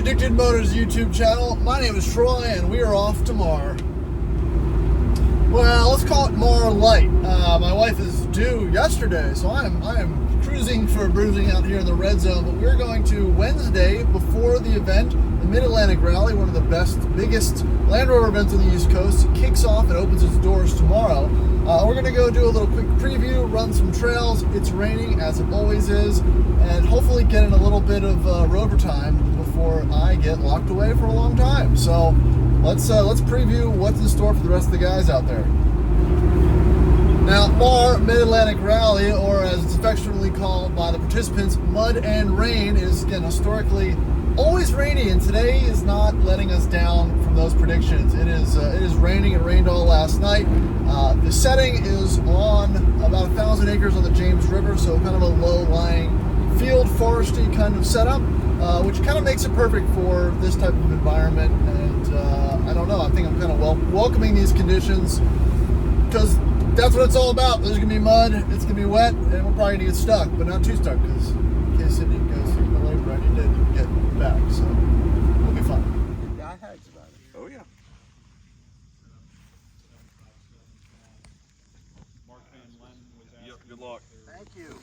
Addicted Motors YouTube channel. My name is Troy and we are off to Mar. Well, let's call it Mar Light. My wife is due yesterday, so I am cruising for bruising out here in the red zone, but we're going to Wednesday before the event, the Mid-Atlantic Rally, one of the biggest Land Rover events on the East Coast. It kicks off and opens its doors tomorrow. We're going to go do a little quick preview, run some trails. It's raining, as it always is, and hopefully get in a little bit of Rover time before I get locked away for a long time. So let's preview what's in store for the rest of the guys out there. Now, Mar Mid-Atlantic Rally, or as it's affectionately called by the participants, Mud and Rain, is again historically always rainy, and today is not letting us down from those predictions. It is raining. It rained all last night. The setting is on about 1,000 acres on the James River, so kind of a low-lying field foresty kind of setup, which kind of makes it perfect for this type of environment. And I don't know, I think I'm kind of welcoming these conditions because that's what it's all about. There's gonna be mud, it's gonna be wet, and we're probably gonna get stuck, but not too stuck, because in case Sydney goes to the labor, I need to get back, so we'll be fine. Yeah, I heard about it. Oh yeah. Yep, good luck. Thank you.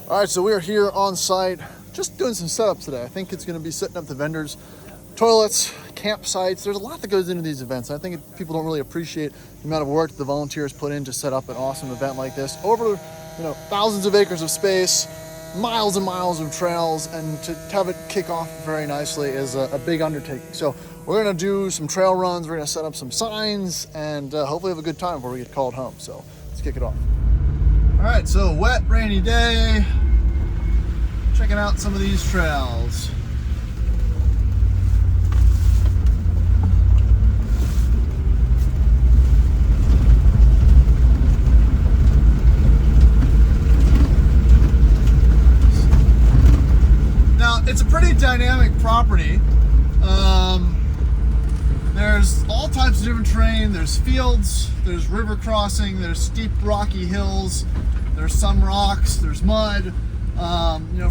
All right, so we are here on site, just doing some setups today. I think it's going to be setting up the vendors, toilets, campsites. There's a lot that goes into these events. I think people don't really appreciate the amount of work the volunteers put in to set up an awesome event like this. Over, thousands of acres of space, miles and miles of trails, and to have it kick off very nicely is a big undertaking. So we're going to do some trail runs. We're going to set up some signs and hopefully have a good time before we get called home. So let's kick it off. All right, so wet, rainy day. Checking out some of these trails. Now, it's a pretty dynamic property. There's all types of different terrain. There's fields, there's river crossing, there's steep rocky hills, there's some rocks, there's mud.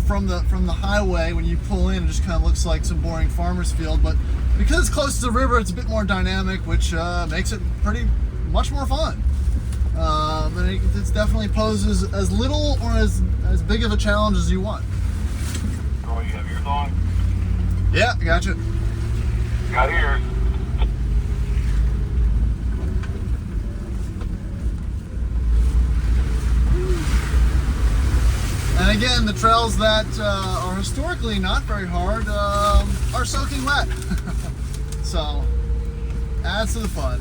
From the highway, when you pull in, it just kind of looks like some boring farmer's field. But because it's close to the river, it's a bit more dynamic, which makes it much more fun. And it definitely poses as little or as big of a challenge as you want. Oh, you have yours on? Yeah, I got you. Got ears. And again, the trails that are historically not very hard are soaking wet. So, adds to the fun.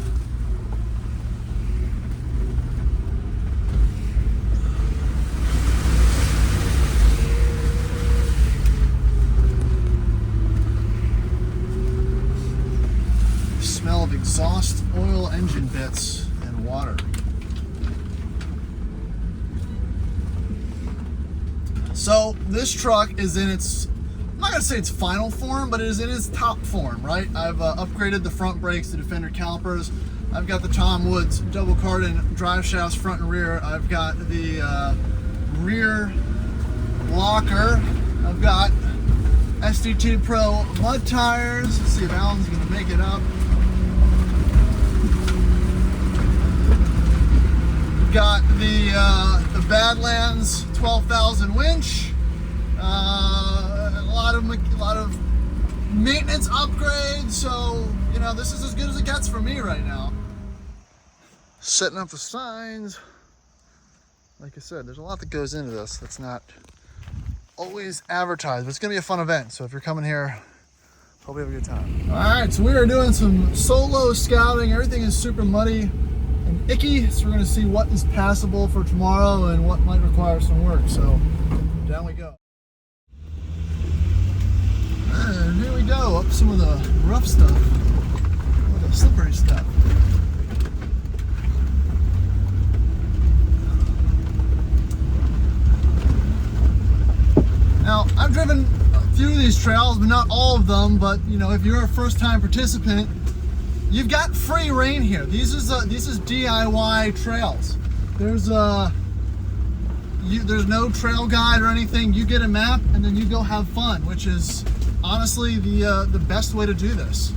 Smell of exhaust oil engine bits and water. So this truck is in its, I'm not gonna say its final form, but it is in its top form, right? I've upgraded the front brakes to Defender calipers. I've got the Tom Woods double cardan drive shafts front and rear. I've got the rear locker. I've got SDT Pro mud tires. Let's see if Alan's gonna make it up. Got the Badlands 12,000 winch. A lot of maintenance upgrades. So this is as good as it gets for me right now. Setting up the signs. Like I said, there's a lot that goes into this that's not always advertised, but it's gonna be a fun event. So if you're coming here, hope you have a good time. All right, so we are doing some solo scouting. Everything is super muddy and icky, so we're going to see what is passable for tomorrow and what might require some work. So down we go. And here we go, up some of the rough stuff, or the slippery stuff. Now, I've driven a few of these trails, but not all of them. But if you're a first-time participant, you've got free reign here. This is DIY trails. There's there's no trail guide or anything. You get a map and then you go have fun, which is honestly the best way to do this.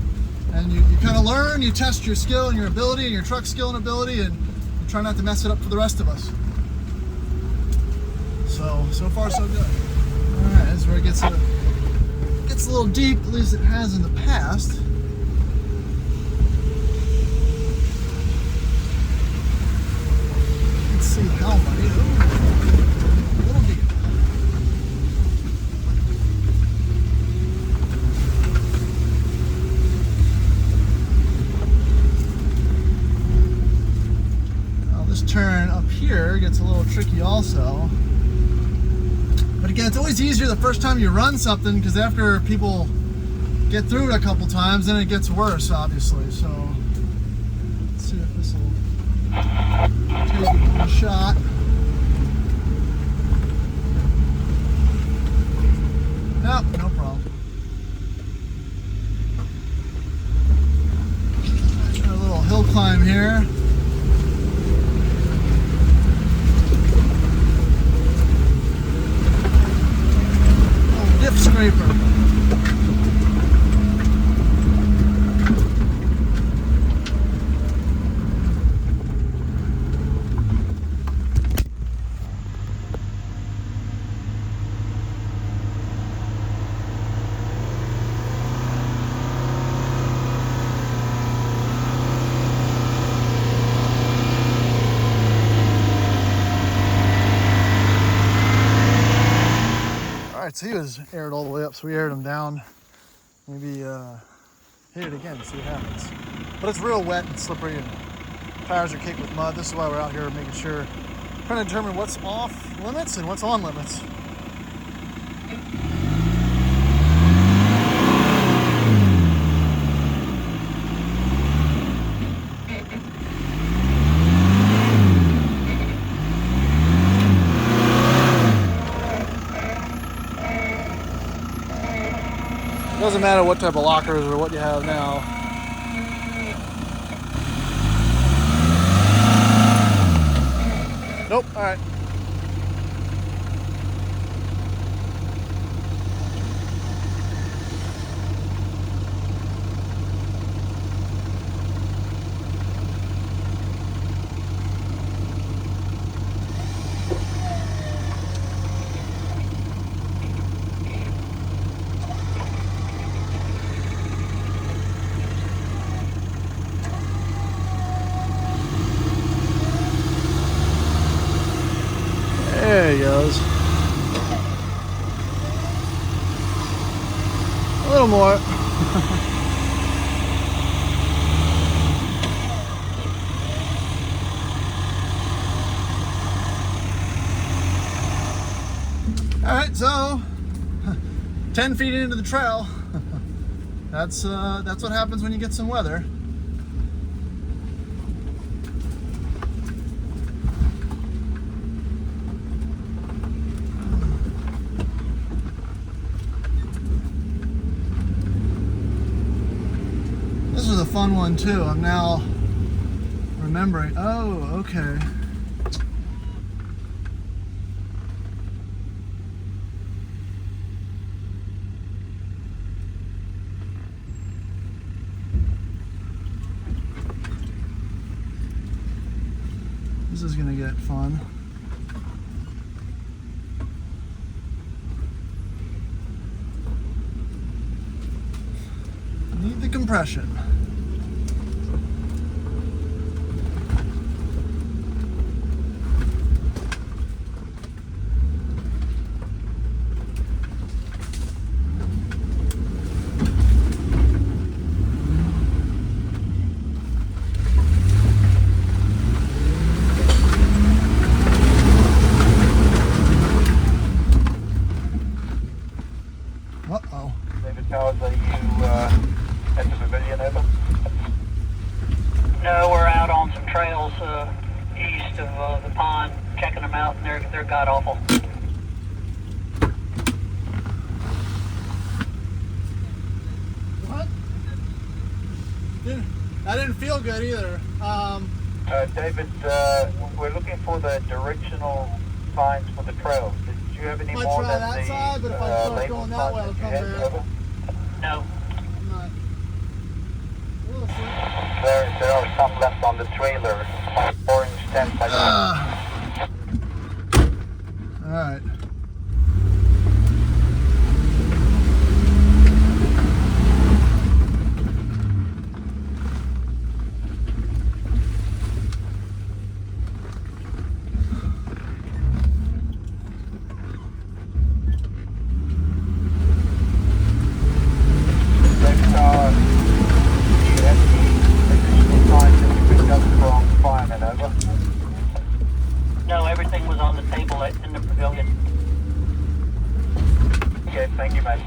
And you kind of learn, you test your skill and your ability and your truck skill and ability, and you try not to mess it up for the rest of us. So far so good. All right, this is where it gets a little deep, at least it has in the past. Let's see how many. Ooh, a little deep. Now this turn up here gets a little tricky also. But again, it's always easier the first time you run something, because after people get through it a couple times, then it gets worse, obviously. So let's see if this will take it one shot. Nope, no problem. Got a little hill climb here. Dip scraper. So he was aired all the way up, so we aired him down. Maybe hit it again, see what happens. But it's real wet and slippery, and tires are caked with mud. This is why we're out here making sure, trying to determine what's off limits and what's on limits. Doesn't matter what type of lockers or what you have now. Nope, all right. There he goes. A little more. All right, so 10 feet into the trail. That's what happens when you get some weather. This was a fun one too. I'm now remembering. Oh, okay. This is gonna get fun. Need the compression. Uh-oh. David Cowles, are you at the pavilion open? No, we're out on some trails east of the pond, checking them out, and they're god awful. What? That didn't feel good either. David, we're looking for the directional signs for the trails. Did you have any Might more try than that the side, but if I start label going that signs way, I'll that you come had? back. Over? No. I'm not. We'll see. There are some left on the trailer. Orange tent. All right. No, everything was on the table in the pavilion. Okay, thank you, mate.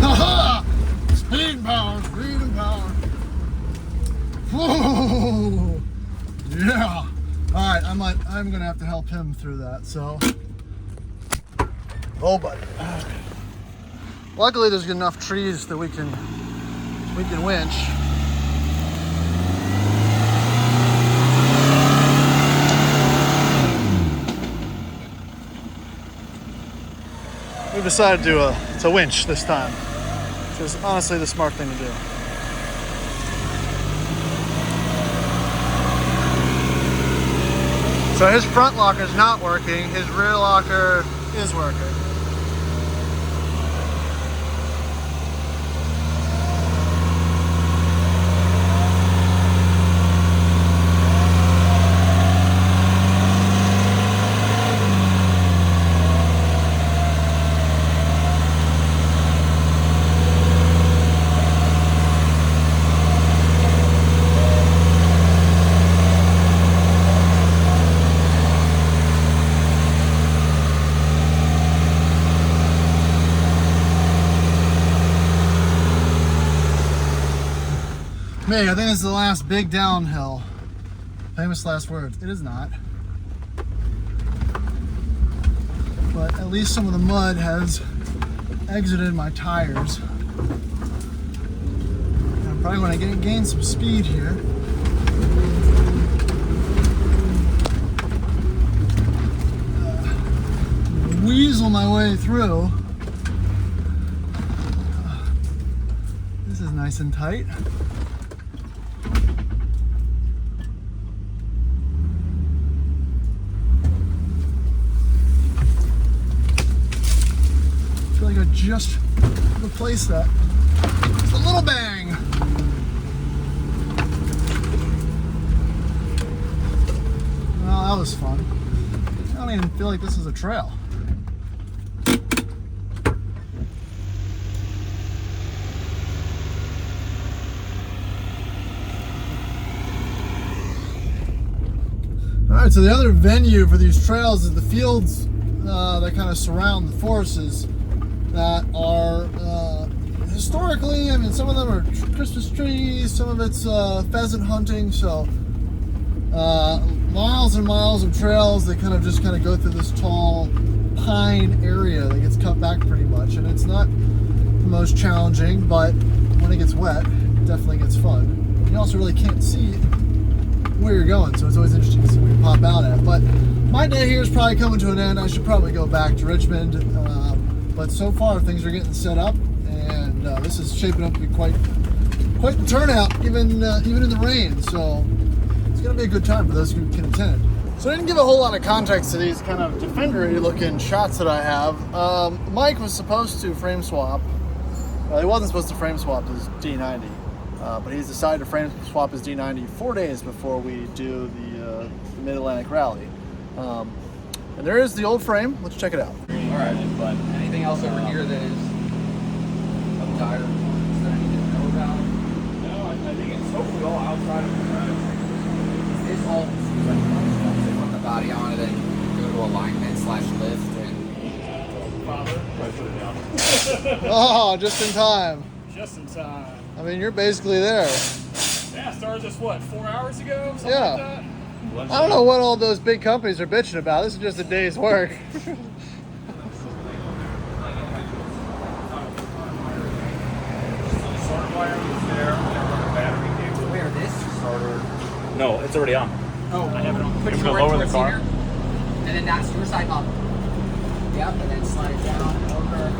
Ha-ha! Speed and power, speed and power. Whoa! Yeah. All right, I'm gonna have to help him through that. So, oh, buddy. Luckily, there's enough trees that we can winch. We've decided to winch this time, which is honestly the smart thing to do. So his front locker is not working, his rear locker is working. Me, I think it's the last big downhill. Famous last words. It is not. But at least some of the mud has exited my tires. I'm probably going to gain some speed here. Weasel my way through. This is nice and tight. I just replaced that. It's a little bang. Well, that was fun. I don't even feel like this is a trail. All right, so the other venue for these trails is the fields that kind of surround the forests that are historically, I mean, some of them are Christmas trees, some of it's pheasant hunting, so miles and miles of trails that kind of go through this tall pine area that gets cut back pretty much, and it's not the most challenging, but when it gets wet, it definitely gets fun. You also really can't see where you're going, so it's always interesting to see where you pop out at. But my day here is probably coming to an end. I should probably go back to Richmond. But so far things are getting set up, and this is shaping up to be quite the turnout, even in the rain. So it's going to be a good time for those who can attend. So I didn't give a whole lot of context to these kind of Defender-y looking shots that I have. Mike was supposed to frame swap. Well, he wasn't supposed to frame swap his D90, but he's decided to frame swap his D90 4 days before we do the Mid-Atlantic Rally. And there is the old frame. Let's check it out. All right, but anything else over here that is a tire? Is there anything to know about? No, I think it's hopefully all outside of the garage. It's all seems like they put the body on it and go to alignment/lift and Father, I put it down. Oh, just in time. Just in time. I mean, you're basically there. Yeah, started just what, 4 hours ago? Something Yeah. like that? I don't know what all those big companies are bitching about. This is just a day's work. No, it's already on. Oh, I have it on. Put You're it gonna right lower the towards car? here, and then that's your side up. Yep, and then slide it down over.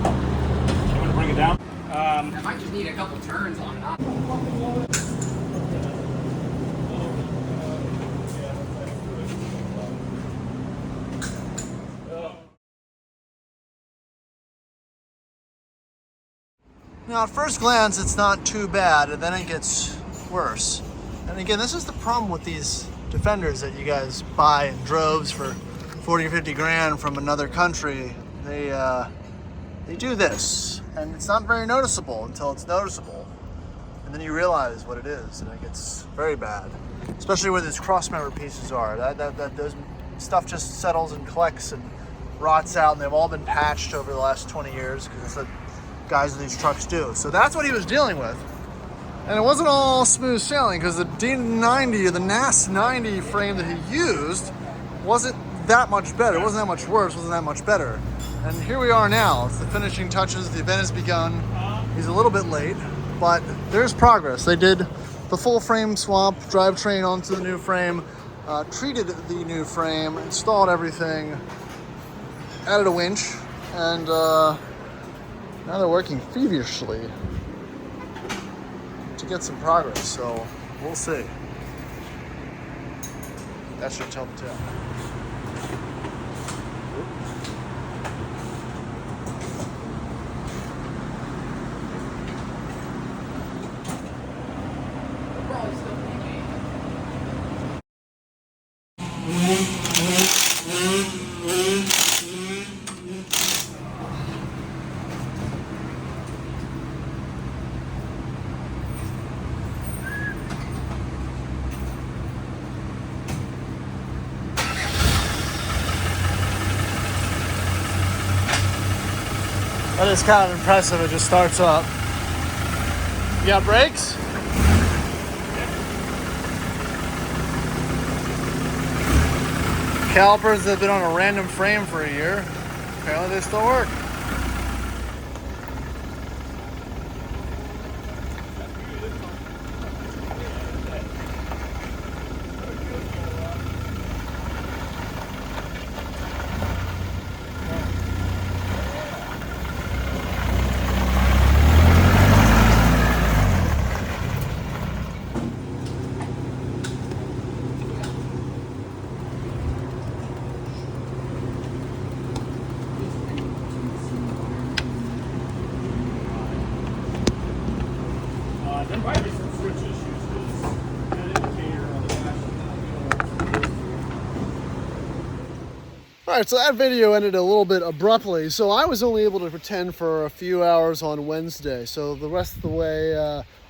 You want to bring it down? I might just need a couple turns on it. Now, at first glance, it's not too bad, and then it gets worse. And again, this is the problem with these Defenders that you guys buy in droves for 40 or 50 grand from another country. They do this, and it's not very noticeable until it's noticeable. And then you realize what it is, and it gets very bad. Especially where these cross-member pieces are. Those stuff just settles and collects and rots out, and they've all been patched over the last 20 years because that's what guys in these trucks do. So that's what he was dealing with. And it wasn't all smooth sailing because the D90 or the NAS 90 frame that he used wasn't that much better. It wasn't that much worse, wasn't that much better. And here we are now. It's the finishing touches. The event has begun. He's a little bit late, but there's progress. They did the full frame swap, drivetrain onto the new frame, treated the new frame, installed everything, added a winch, and now they're working feverishly to get some progress, so we'll see. That should tell the tale. That is kind of impressive. It just starts up. You got brakes? Calipers that have been on a random frame for a year. Apparently they still work. There might be some switch issues. That indicator on the dash. All right, so that video ended a little bit abruptly. So I was only able to pretend for a few hours on Wednesday. So the rest of the way,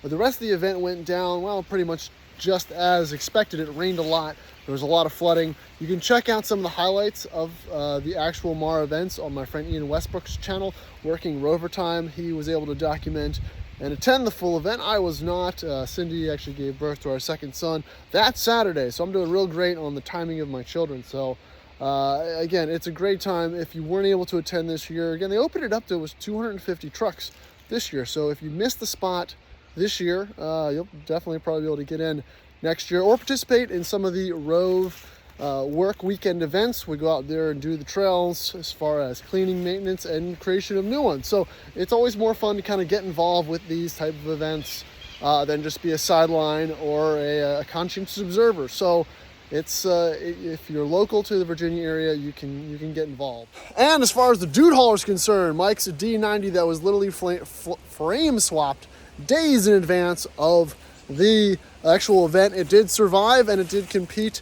the rest of the event went down, well, pretty much just as expected. It rained a lot. There was a lot of flooding. You can check out some of the highlights of the actual MAR events on my friend Ian Westbrook's channel, Working Rover Time. He was able to document and attend the full event. I was not. Cindy actually gave birth to our second son that Saturday, so I'm doing real great on the timing of my children. So again, it's a great time. If you weren't able to attend this year, again, they opened it up to, it was 250 trucks this year. So if you missed the spot this year, you'll definitely probably be able to get in next year or participate in some of the Rove work weekend events. We go out there and do the trails as far as cleaning, maintenance, and creation of new ones. So it's always more fun to kind of get involved with these type of events than just be a sideline or a conscientious observer. So it's if you're local to the Virginia area, you can get involved. And as far as the dude hauler is concerned, Mike's a D90 that was literally frame swapped days in advance of the actual event. It did survive and it did complete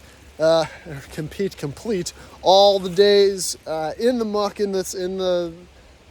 all the days in the muck, in the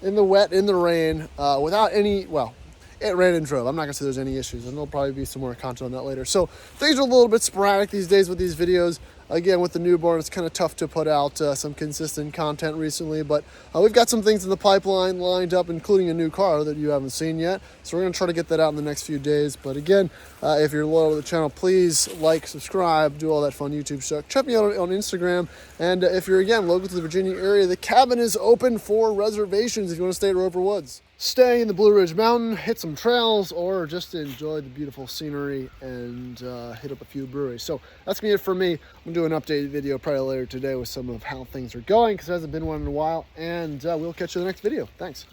wet, in the rain, without any, well, it ran and drove. I'm not gonna say there's any issues, and there'll probably be some more content on that later. So things are a little bit sporadic these days with these videos. again, with the newborn, it's kind of tough to put out some consistent content recently, but we've got some things in the pipeline lined up, including a new car that you haven't seen yet. So we're going to try to get that out in the next few days. But again, if you're loyal to the channel, please like, subscribe, do all that fun YouTube stuff. Check me out on Instagram. And if you're, again, local to the Virginia area, the cabin is open for reservations if you want to stay at Rover Woods. Stay in the Blue Ridge Mountain, hit some trails, or just enjoy the beautiful scenery and hit up a few breweries. So that's going to be it for me. I'm going to do an updated video probably later today with some of how things are going, because there hasn't been one in a while. And we'll catch you in the next video. Thanks.